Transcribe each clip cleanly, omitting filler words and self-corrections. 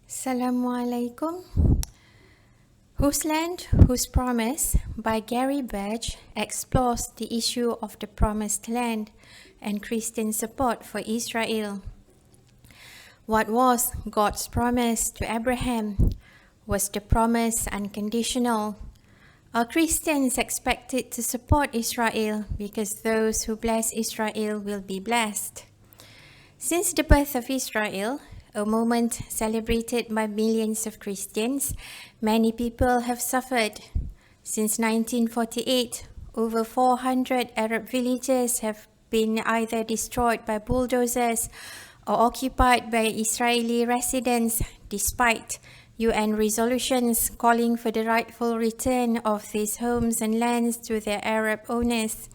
Assalamu alaikum. Whose Land, Whose Promise by Gary Birch explores the issue of the Promised Land and Christian support for Israel. What was God's promise to Abraham? Was the promise unconditional? Are Christians expected to support Israel because those who bless Israel will be blessed? Since the birth of Israel, a moment celebrated by millions of Christians, many people have suffered. Since 1948, over 400 Arab villages have been either destroyed by bulldozers or occupied by Israeli residents, despite UN resolutions calling for the rightful return of these homes and lands to their Arab owners.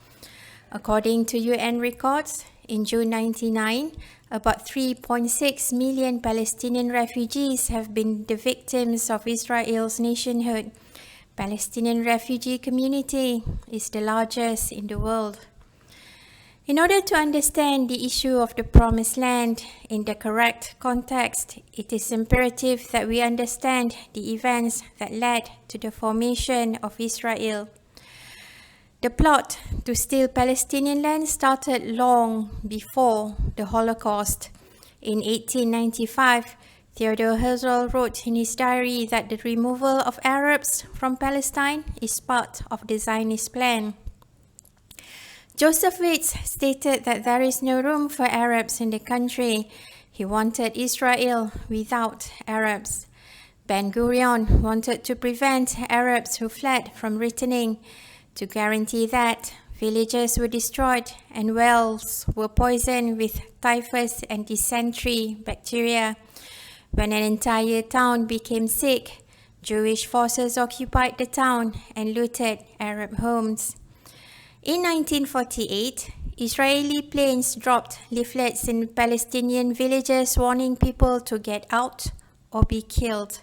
According to UN records, in June 1999, about 3.6 million Palestinian refugees have been the victims of Israel's nationhood. Palestinian refugee community is the largest in the world. In order to understand the issue of the Promised Land in the correct context, it is imperative that we understand the events that led to the formation of Israel. The plot to steal Palestinian land started long before the Holocaust. In 1895, Theodore Herzl wrote in his diary that the removal of Arabs from Palestine is part of the Zionist plan. Joseph Waits stated that there is no room for Arabs in the country. He wanted Israel without Arabs. Ben-Gurion wanted to prevent Arabs who fled from returning, to guarantee that villages were destroyed and wells were poisoned with typhus and dysentery bacteria. When an entire town became sick, Jewish forces occupied the town and looted Arab homes. In 1948, Israeli planes dropped leaflets in Palestinian villages warning people to get out or be killed.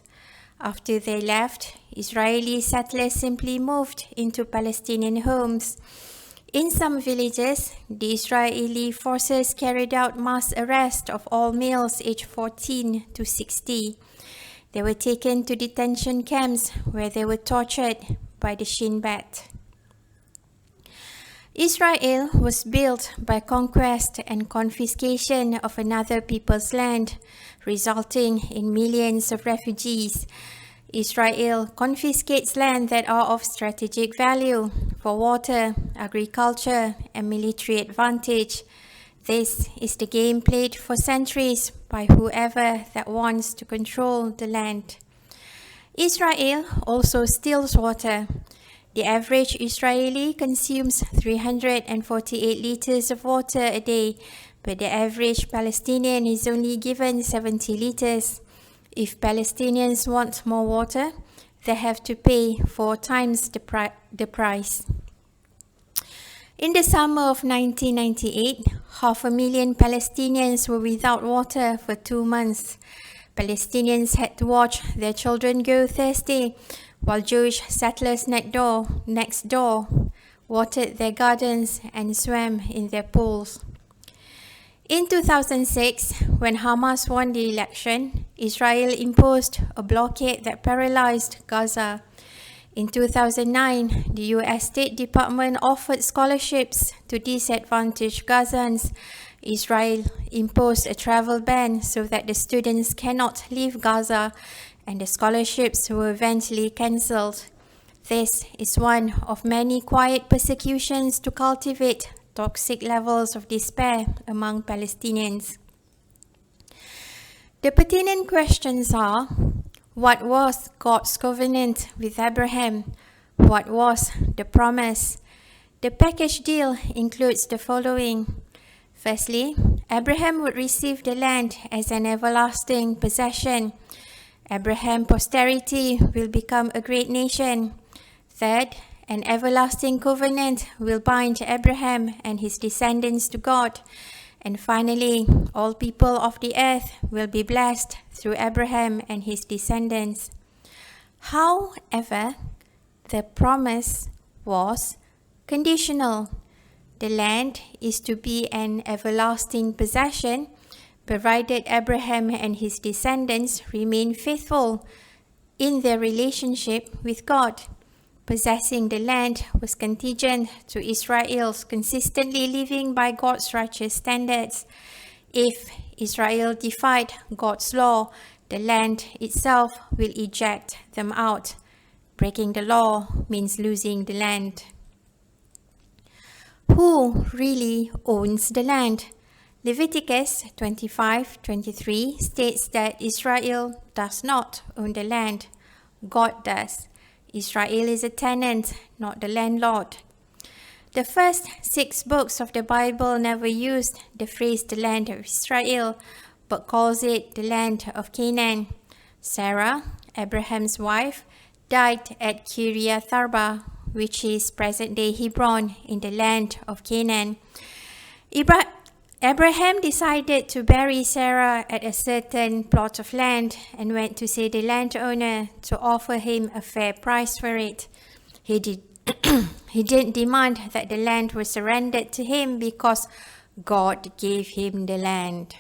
After they left, Israeli settlers simply moved into Palestinian homes. In some villages, the Israeli forces carried out mass arrest of all males aged 14 to 60. They were taken to detention camps where they were tortured by the Shin Bet. Israel was built by conquest and confiscation of another people's land, resulting in millions of refugees. Israel confiscates land that are of strategic value for water, agriculture, and military advantage. This is the game played for centuries by whoever that wants to control the land. Israel also steals water. The average Israeli consumes 348 liters of water a day, but the average Palestinian is only given 70 liters. If Palestinians want more water, they have to pay 4 times the price. In the summer of 1998, 500,000 Palestinians were without water for 2 months. Palestinians had to watch their children go thirsty, while Jewish settlers next door watered their gardens and swam in their pools. In 2006, when Hamas won the election, Israel imposed a blockade that paralyzed Gaza. In 2009, the US State Department offered scholarships to disadvantaged Gazans. Israel imposed a travel ban so that the students cannot leave Gaza, and the scholarships were eventually cancelled. This is one of many quiet persecutions to cultivate toxic levels of despair among Palestinians. The pertinent questions are: what was God's covenant with Abraham? What was the promise? The package deal includes the following. Firstly, Abraham would receive the land as an everlasting possession. Abraham's posterity will become a great nation. Third, an everlasting covenant will bind Abraham and his descendants to God. And finally, all people of the earth will be blessed through Abraham and his descendants. However, the promise was conditional. The land is to be an everlasting possession, provided Abraham and his descendants remain faithful in their relationship with God. Possessing the land was contingent to Israel's consistently living by God's righteous standards. If Israel defied God's law, the land itself will eject them out. Breaking the law means losing the land. Who really owns the land? Leviticus 25:23 states that Israel does not own the land. God does. Israel is a tenant, not the landlord. The first 6 books of the Bible never used the phrase the land of Israel, but calls it the land of Canaan. Sarah, Abraham's wife, died at Kiriath Arba, which is present-day Hebron, in the land of Canaan. Abraham decided to bury Sarah at a certain plot of land and went to see the landowner to offer him a fair price for it. He didn't demand that the land was surrendered to him because God gave him the land.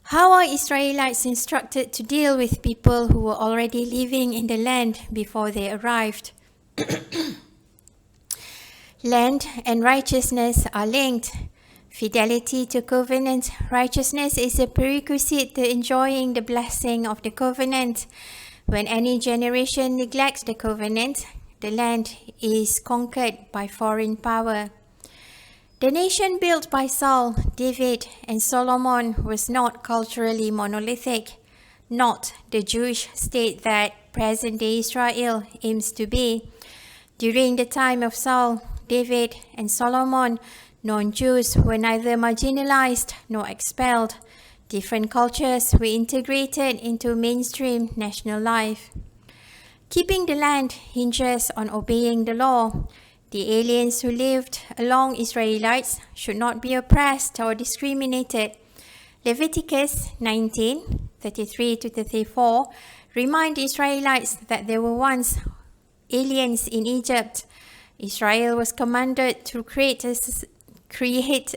How are Israelites instructed to deal with people who were already living in the land before they arrived? Land and righteousness are linked. Fidelity to covenant righteousness is a prerequisite to enjoying the blessing of the covenant. When any generation neglects the covenant, the land is conquered by foreign power. The nation built by Saul, David, and Solomon was not culturally monolithic, not the Jewish state that present-day Israel aims to be. During the time of Saul, David, and Solomon, non-Jews were neither marginalized nor expelled. Different cultures were integrated into mainstream national life. Keeping the land hinges on obeying the law. The aliens who lived along Israelites should not be oppressed or discriminated. Leviticus 19:33-34 remind Israelites that there were once aliens in Egypt. Israel was commanded to create a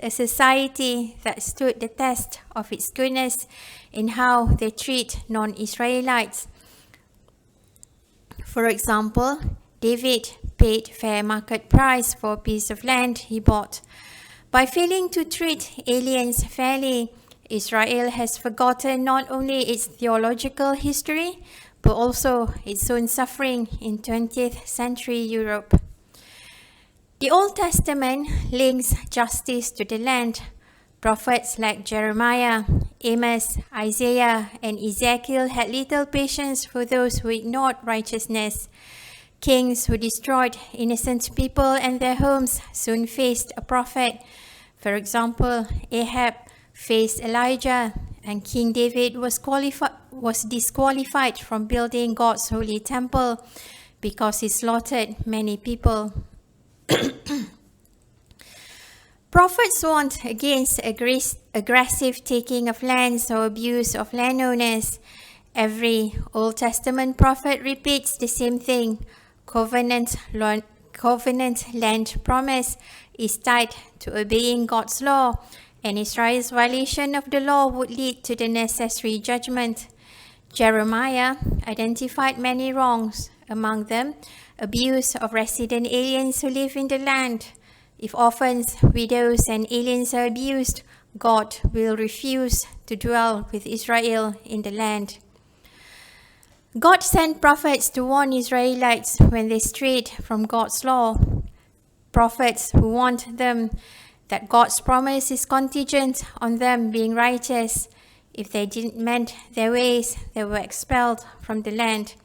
society that stood the test of its goodness in how they treat non-Israelites. For example, David paid fair market price for a piece of land he bought. By failing to treat aliens fairly, Israel has forgotten not only its theological history, but also its own suffering in 20th century Europe. The Old Testament links justice to the land. Prophets like Jeremiah, Amos, Isaiah, and Ezekiel had little patience for those who ignored righteousness. Kings who destroyed innocent people and their homes soon faced a prophet. For example, Ahab faced Elijah, and King David was disqualified from building God's holy temple because he slaughtered many people. Prophets warned against aggressive taking of lands or abuse of landowners. Every Old Testament prophet repeats the same thing. Covenant land promise is tied to obeying God's law, and Israel's violation of the law would lead to the necessary judgment. Jeremiah identified many wrongs, among them abuse of resident aliens who live in the land. If orphans, widows, and aliens are abused, God will refuse to dwell with Israel in the land. God sent prophets to warn Israelites when they strayed from God's law. Prophets who warned them that God's promise is contingent on them being righteous. If they didn't mend their ways, they were expelled from the land.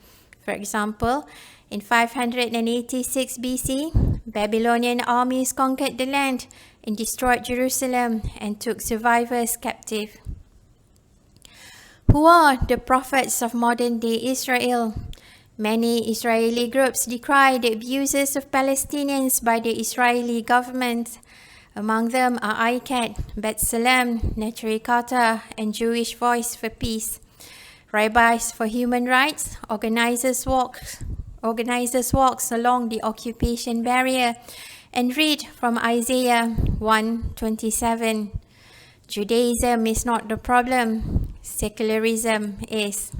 For example, in 586 BC, Babylonian armies conquered the land and destroyed Jerusalem and took survivors captive. Who are the prophets of modern-day Israel? Many Israeli groups decry the abuses of Palestinians by the Israeli government. Among them are ICAT, B'Tselem, Neturei Karta, and Jewish Voice for Peace. Rabbis for Human Rights organizers walks along the occupation barrier and read from Isaiah 1:27. Judaism is not the problem, secularism is.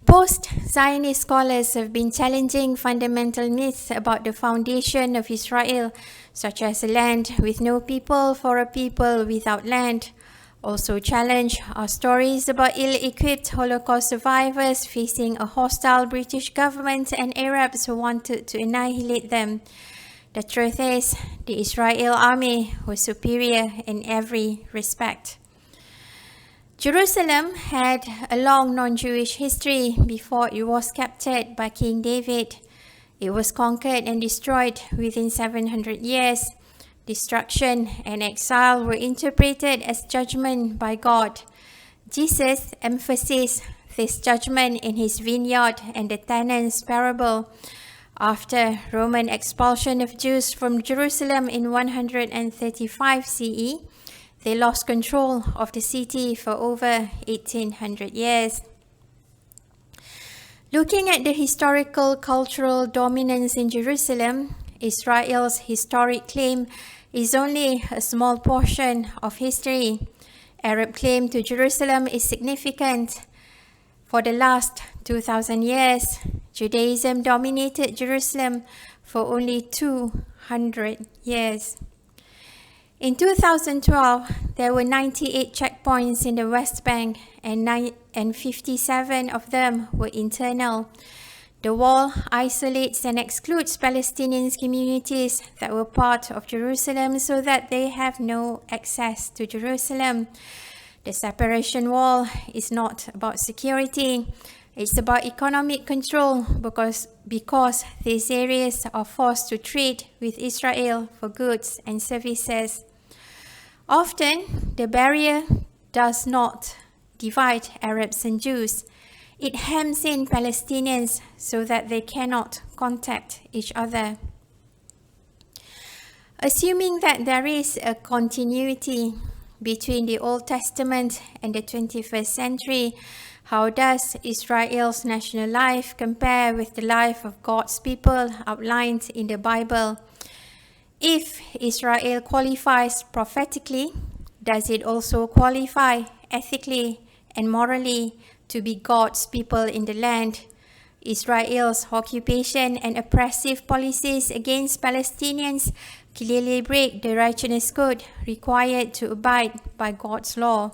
Post-Zionist scholars have been challenging fundamental myths about the foundation of Israel, such as a land with no people for a people without land. Also challenge are stories about ill-equipped Holocaust survivors facing a hostile British government and Arabs who wanted to annihilate them. The truth is, the Israel army was superior in every respect. Jerusalem had a long non-Jewish history before it was captured by King David. It was conquered and destroyed within 700 years. Destruction and exile were interpreted as judgment by God. Jesus emphasized this judgment in his vineyard and the tenants parable. After Roman expulsion of Jews from Jerusalem in 135 CE, they lost control of the city for over 1800 years. Looking at the historical cultural dominance in Jerusalem, Israel's historic claim is only a small portion of history. Arab claim to Jerusalem is significant. For the last 2,000 years, Judaism dominated Jerusalem for only 200 years. In 2012, there were 98 checkpoints in the West Bank and 57 of them were internal. The wall isolates and excludes Palestinian communities that were part of Jerusalem so that they have no access to Jerusalem. The separation wall is not about security. It's about economic control because these areas are forced to trade with Israel for goods and services. Often, the barrier does not divide Arabs and Jews. It hems in Palestinians so that they cannot contact each other. Assuming that there is a continuity between the Old Testament and the 21st century, how does Israel's national life compare with the life of God's people outlined in the Bible? If Israel qualifies prophetically, does it also qualify ethically and morally to be God's people in the land? Israel's occupation and oppressive policies against Palestinians clearly break the righteousness code required to abide by God's law.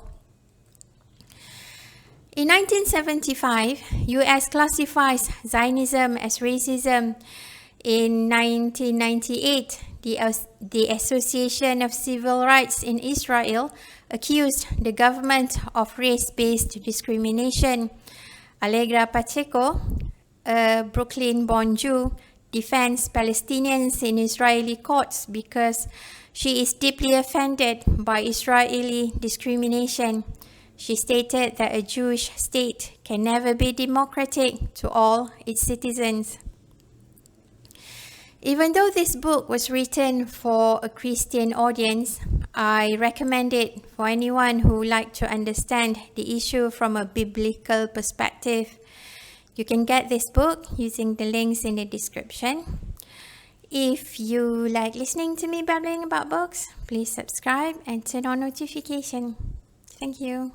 In 1975, US classifies Zionism as racism. In 1998, the Association of Civil Rights in Israel accused the government of race-based discrimination. Allegra Pacheco, a Brooklyn-born Jew, defends Palestinians in Israeli courts because she is deeply offended by Israeli discrimination. She stated that a Jewish state can never be democratic to all its citizens. Even though this book was written for a Christian audience, I recommend it for anyone who would like to understand the issue from a biblical perspective. You can get this book using the links in the description. If you like listening to me babbling about books, please subscribe and turn on notification. Thank you.